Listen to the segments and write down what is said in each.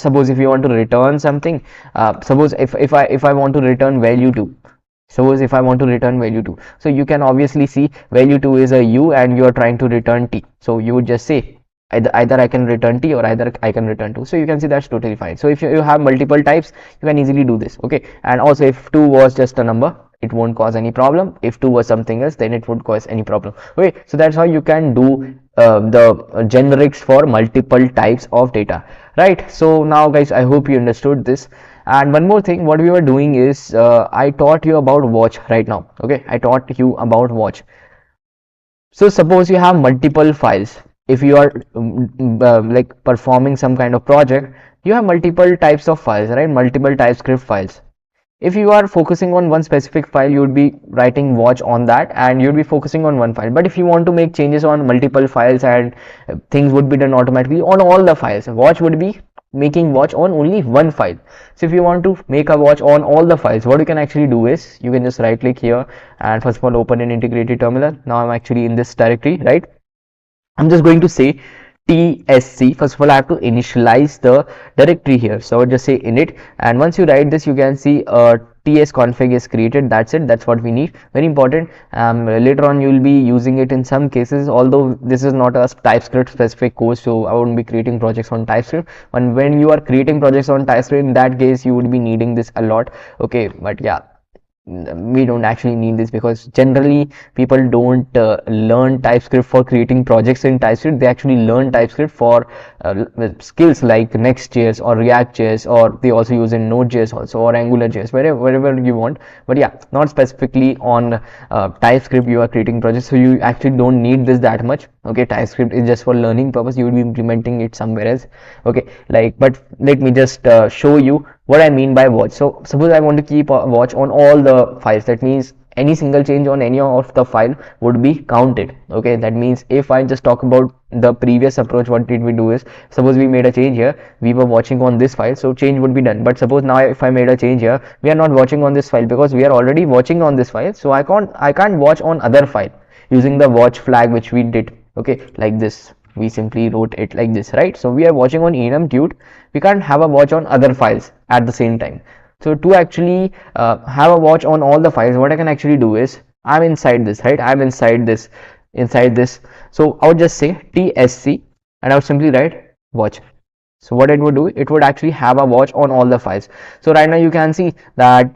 suppose if you want to return something, suppose if I want to return value 2, suppose if I want to return value 2, so you can obviously see value 2 is a u and you are trying to return t, so you would just say either I can return t or either I can return 2. So you can see that's totally fine. So if you have multiple types, you can easily do this. Okay, and also if 2 was just a number, it won't cause any problem. If 2 was something else, then it would cause any problem. Okay, so that's how you can do the generics for multiple types of data, right? So now guys, I hope you understood this. And one more thing, what we were doing is I taught you about watch right now. Okay, I taught you about watch. So suppose you have multiple files. If you are like performing some kind of project, you have multiple types of files, right? Multiple TypeScript files. If you are focusing on one specific file, you would be writing watch on that and you'd be focusing on one file. But if you want to make changes on multiple files and things would be done automatically on all the files, watch would be making watch on only one file. So if you want to make a watch on all the files, what you can actually do is you can just right click here and first of all open an integrated terminal. Now I'm actually in this directory, right? I'm just going to say tsc. First of all, I have to initialize the directory here, so I would just say init, and once you write this, you can see ts config is created. That's it, that's what we need. Very important. Later on you will be using it in some cases, although this is not a TypeScript specific course, so I won't be creating projects on TypeScript. And when you are creating projects on TypeScript, in that case you would be needing this a lot. Okay, but yeah, we don't actually need this because generally people don't learn TypeScript for creating projects in TypeScript. They actually learn TypeScript for skills like Next.js or React.js, or they also use in Node.js also, or AngularJS, wherever you want. But yeah, not specifically on TypeScript you are creating projects, so you actually don't need this that much. Okay, TypeScript is just for learning purpose. You will be implementing it somewhere else. Okay, like, but let me just show you what I mean by watch. So suppose I want to keep a watch on all the files. That means any single change on any of the file would be counted. Okay, that means if I just talk about the previous approach, what did we do is, suppose we made a change here, we were watching on this file, so change would be done. But suppose now if I made a change here, we are not watching on this file because we are already watching on this file, so I can't watch on other file using the watch flag which we did. Okay, like this, we simply wrote it like this, right? So we are watching on enum tut, we can't have a watch on other files at the same time. So to actually have a watch on all the files, what I can actually do is, I'm inside this, right? I'm inside this. So I would just say tsc and I would simply write watch. So what it would do, it would actually have a watch on all the files. So right now you can see that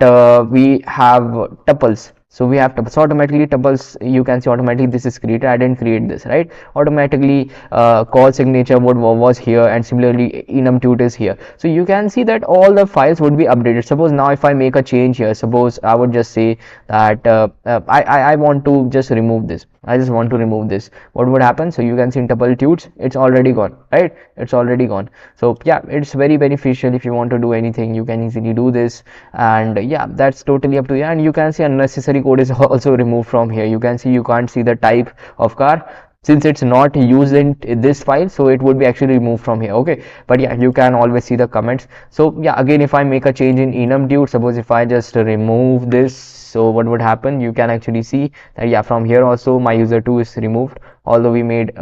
we have tuples. So we have tuples. So automatically tuples, you can see automatically this is created. I didn't create this, right? Automatically call signature was here, and similarly enum tut is here. So you can see that all the files would be updated. Suppose now if I make a change here, suppose I would just say that I want to just remove this. I just want to remove this. What would happen? So you can see in tuple tuts, it's already gone, right? It's already gone. So yeah, it's very beneficial. If you want to do anything, you can easily do this, and yeah, that's totally up to you. And you can see unnecessary code is also removed from here. You can see you can't see the type of car since it's not used in this file, so it would be actually removed from here. Okay, but yeah, you can always see the comments. So yeah, again, if I make a change in enum tut, suppose if I just remove this, so what would happen? You can actually see that yeah, from here also my user2 is removed, although we made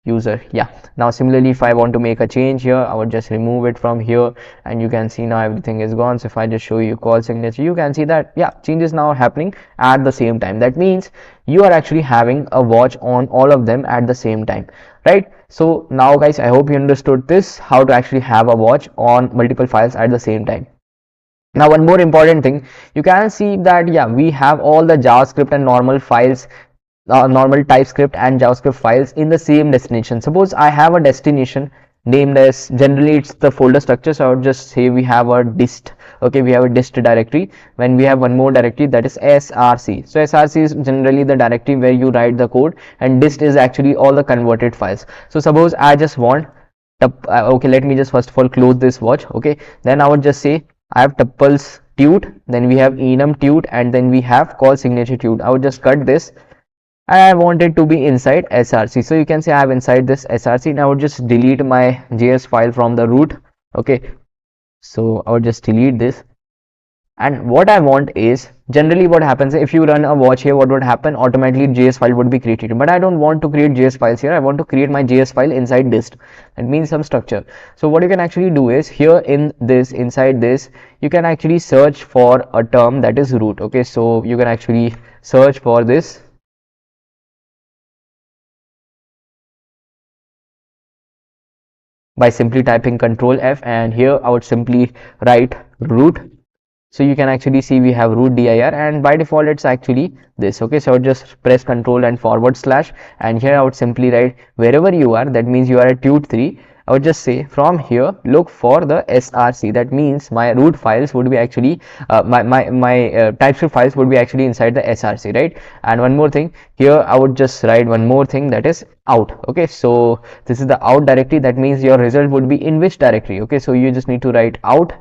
user. Yeah, now similarly if I want to make a change here, I would just remove it from here, and you can see now everything is gone. So if I just show you call signature, you can see that yeah, changes now are happening at the same time. That means you are actually having a watch on all of them at the same time, right? So now guys, I hope you understood this, how to actually have a watch on multiple files at the same time. Now one more important thing, you can see that yeah, we have all the JavaScript and normal files, normal TypeScript and JavaScript files in the same destination. Suppose I have a destination named as, generally it's the folder structure, so I would just say we have a dist. Okay, we have a dist directory. When we have one more directory, that is src. So src is generally the directory where you write the code, and dist is actually all the converted files. So suppose I just want okay, let me just first of all close this watch. Okay, then I would just say I have tuples tut, then we have enum tut, and then we have call signature tut. I would just cut this. I want it to be inside src. So you can say I have inside this src. Now I would just delete my JS file from the root. Okay, so I would just delete this, And what I want is, generally what happens if you run a watch here, what would happen? Automatically JS file would be created, but I don't want to create JS files here. I want to create my JS file inside dist. That means some structure. So what you can actually do is, here in this, inside this, you can actually search for a term that is root. Okay, so you can actually search for this by simply typing Control F, and here I would simply write root. So you can actually see we have root dir, and by default it's actually this. Okay, so I would just press Control and forward slash, and here I would simply write wherever you are, that means you are at tut 3. I would just say from here look for the src, that means my root files would be actually my TypeScript files would be actually inside the src, right? And one more thing, here I would just write one more thing, that is out. Okay, so this is the out directory, that means your result would be in which directory. Okay, so you just need to write out,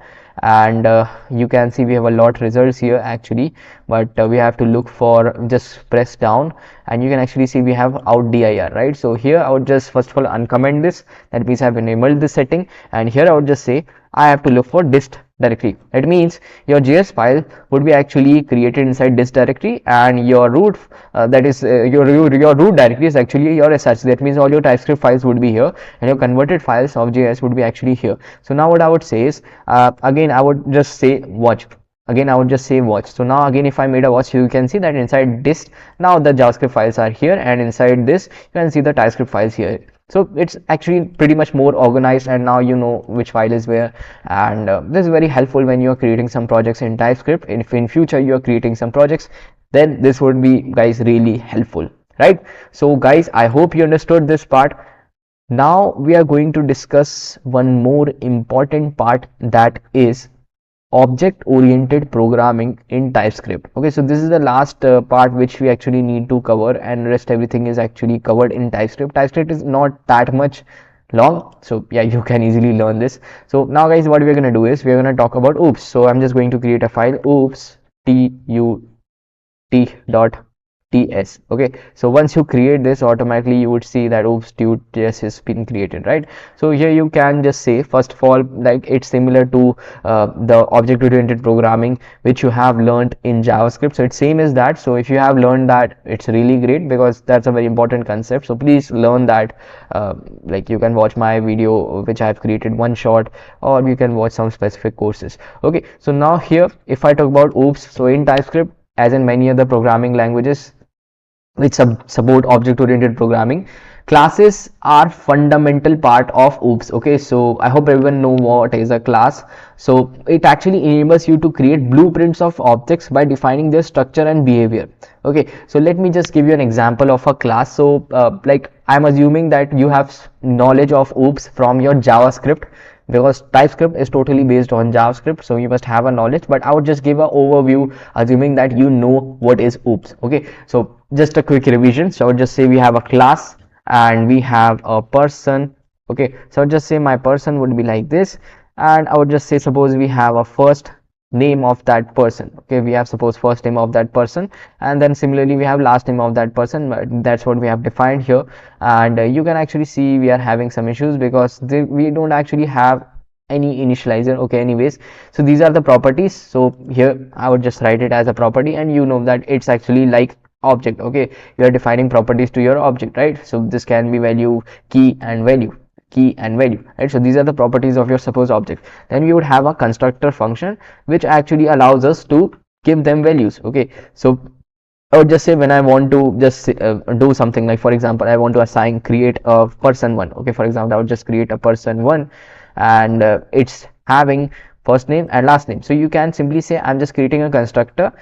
and you can see we have a lot results here actually, but we have to look for, just press down, and you can actually see we have out dir, right? So here I would just first of all uncomment this, that means I have enabled this setting, and here I would just say I have to look for dist directory. That means your JS file would be actually created inside dist directory, and your root that is your root directory is actually your src. That means all your TypeScript files would be here, and your converted files of JS would be actually here. So now what I would say is, again I would just say watch. Again I would just say watch. So now again if I made a watch, you can see that inside dist now the JavaScript files are here, and inside this you can see the TypeScript files here. So it's actually pretty much more organized, and now you know which file is where, and this is very helpful when you are creating some projects in TypeScript. If in future you are creating some projects, then this would be, guys, really helpful, right? So guys, I hope you understood this part. Now we are going to discuss one more important part, that is object oriented programming in TypeScript. Okay, so this is the last part which we actually need to cover, and rest everything is actually covered in TypeScript. TypeScript is not that much long, so yeah, you can easily learn this. So now guys, what we're going to do is we're going to talk about oops. So I'm just going to create a file, oops tut.ts. Okay, so once you create this, automatically you would see that oops tut.ts has been created, right? So here you can just say, first of all, like it's similar to the object oriented programming which you have learned in JavaScript. So it's same as that. So if you have learned that, it's really great, because that's a very important concept. So please learn that. Like you can watch my video which I have created, one shot, or you can watch some specific courses. Okay, so now here if I talk about oops, so in TypeScript, as in many other programming languages which support object oriented programming, classes are fundamental part of oops. Okay, so I hope everyone know what is a class. So it actually enables you to create blueprints of objects by defining their structure and behavior. Okay, so let me just give you an example of a class. So like I'm assuming that you have knowledge of oops from your JavaScript, because TypeScript is totally based on JavaScript, so you must have a knowledge, but I would just give an overview assuming that you know what is oops. Okay, so just a quick revision. So I would just say we have a class and we have a person. Okay, so I would just say my person would be like this, and I would just say suppose we have a first name of that person. Okay, we have suppose first name of that person, and then similarly we have last name of that person. That's what we have defined here, and you can actually see we are having some issues because we don't actually have any initializer. Okay, anyways, so these are the properties. So here I would just write it as a property, and you know that it's actually like object. Okay, you are defining properties to your object, right? So this can be value, key and value, right? So these are the properties of your suppose object. Then we would have a constructor function which actually allows us to give them values. Okay, so I would just say when I want to just do something, like for example I want to create a person one. Okay, for example I would just create a person one, and it's having first name and last name. So you can simply say I'm just creating a constructor.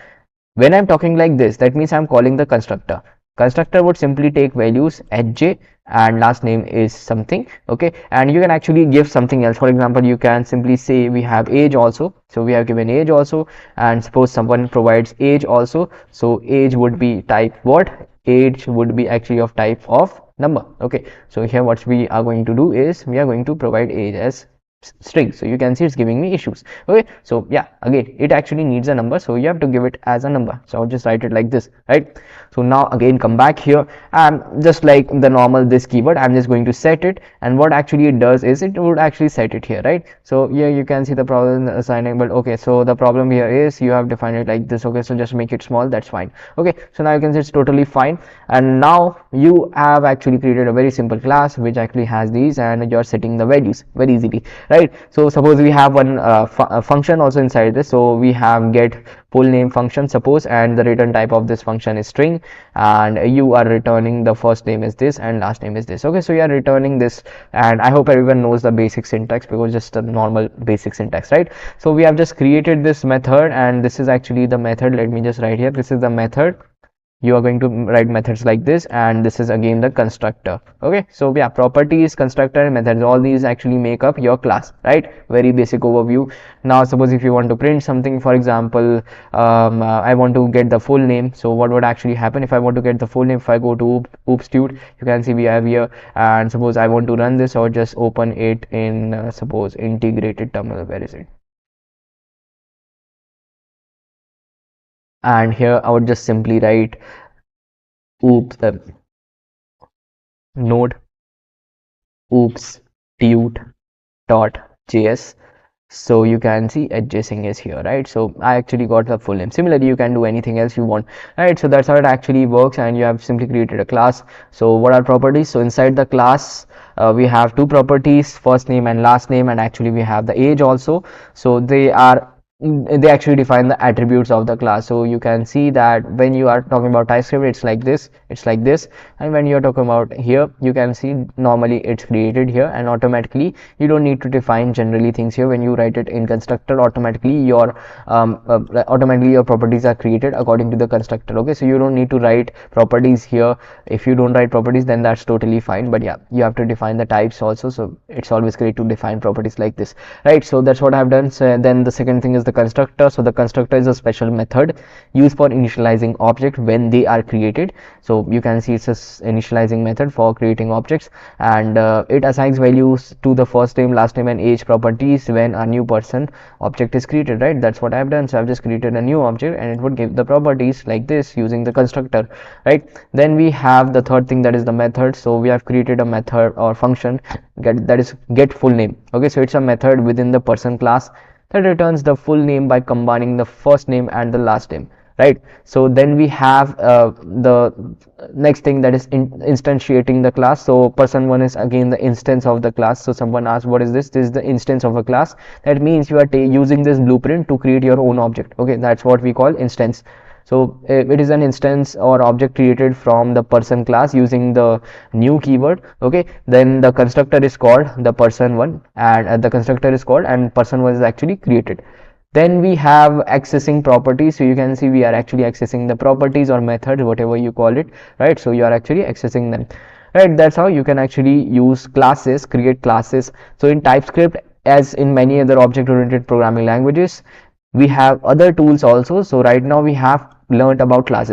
When I'm talking like this, that means I'm calling the constructor. Constructor would simply take values hj and last name is something. Okay, and you can actually give something else. For example, you can simply say we have age also. So we have given age also, and suppose someone provides age also. So age would be type what? Age would be actually of type of number. Okay, so here what we are going to do is we are going to provide age as string. So you can see it's giving me issues. Okay, so yeah, again it actually needs a number, so you have to give it as a number. So I'll just write it like this, right? So now again come back here, and just like the normal this keyword, I'm just going to set it, and what actually it does is it would actually set it here, right? So here you can see the problem assigning, but okay, so the problem here is you have defined it like this. Okay, so just make it small, that's fine. Okay, so now you can see it's totally fine, and now you have actually created a very simple class which actually has these, and you're setting the values very easily, right? So suppose we have one function also inside this. So we have get full name function, suppose, and the return type of this function is string, and you are returning the first name is this and last name is this. Okay, so you are returning this, and I hope everyone knows the basic syntax, because just a normal basic syntax, right? So we have just created this method, and this is actually the method. Let me just write here, this is the method. You are going to write methods like this, and this is again the constructor. Okay, so yeah, properties, constructor, and methods, all these actually make up your class, right? Very basic overview. Now suppose if you want to print something, for example, I want to get the full name. So what would actually happen if I want to get the full name? If I go to oopstute, you can see we have here, and suppose I want to run this, or just open it in suppose integrated terminal. Where is it? And here I would just simply write oops node oopstute.js. So you can see adjacent is here, right? So I actually got the full name. Similarly, you can do anything else you want, right? So that's how it actually works, and you have simply created a class. So what are properties? So inside the class we have two properties, first name and last name, and actually we have the age also. So they actually define the attributes of the class. So you can see that when you are talking about TypeScript, it's like this, and when you are talking about here, you can see normally it's created here, and automatically you don't need to define generally things here. When you write it in constructor, automatically your properties are created according to the constructor. Okay, so you don't need to write properties here. If you don't write properties, then that's totally fine, but yeah, you have to define the types also. So it's always great to define properties like this, right? So that's what I've done. So then the second thing is the constructor. So the constructor is a special method used for initializing objects when they are created. So you can see it's a initializing method for creating objects, and it assigns values to the first name, last name, and age properties when a new person object is created, right? That's what I've done. So I've just created a new object, and it would give the properties like this using the constructor, right? Then we have the third thing, that is the method. So we have created a method or function that is get full name. Okay, so it's a method within the person class that returns the full name by combining the first name and the last name, right? So then we have the next thing, that is instantiating the class. So person one is again the instance of the class. So someone asked, what is this? This is the instance of a class. That means you are using this blueprint to create your own object. Okay, that's what we call instance. So it is an instance or object created from the person class using the new keyword. Okay, then the constructor is called the person one, and the constructor is called, and person one is actually created. Then we have accessing properties. So you can see we are actually accessing the properties or methods, whatever you call it, right? So you are actually accessing them, right? That's how you can actually use classes, create classes. So in TypeScript, as in many other object-oriented programming languages, we have other tools also. So right now we have learned about classes.